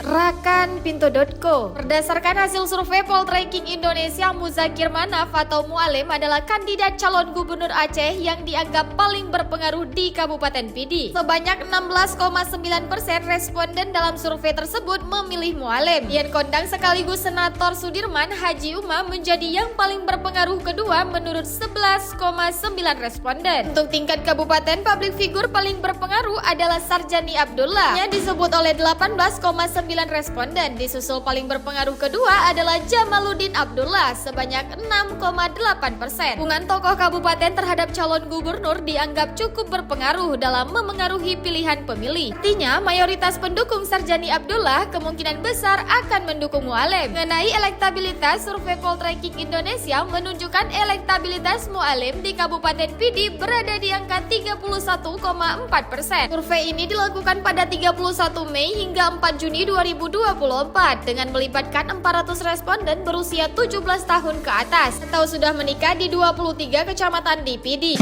Rakan.Pintu.co. Berdasarkan hasil survei Poltreking Indonesia, Muzakir Manaf atau Mualim adalah kandidat calon gubernur Aceh yang dianggap paling berpengaruh di Kabupaten Pidi. Sebanyak 16,9% responden dalam survei tersebut memilih Mualim. Yan Kondang sekaligus Senator Sudirman Haji Umam menjadi yang paling berpengaruh kedua menurut 11,9 responden. Untuk tingkat kabupaten, publik figur paling berpengaruh adalah Sarjani Abdullah yang disebut oleh 18,9 responden. Disusul paling berpengaruh kedua adalah Jamaluddin Abdullah sebanyak 6,8%. Dukungan tokoh kabupaten terhadap calon gubernur dianggap cukup berpengaruh dalam memengaruhi pilihan pemilih. Artinya, mayoritas pendukung Sarjani Abdullah kemungkinan besar akan mendukung Mualim. Mengenai elektabilitas, survei Poltreking Indonesia menunjukkan elektabilitas Mualim di Kabupaten Pidi berada di angka 31,4%. Survei ini dilakukan pada 31 Mei hingga 4 Juni 2024 dengan melibatkan 400 responden berusia 17 tahun ke atas atau sudah menikah di 23 kecamatan di Pidi.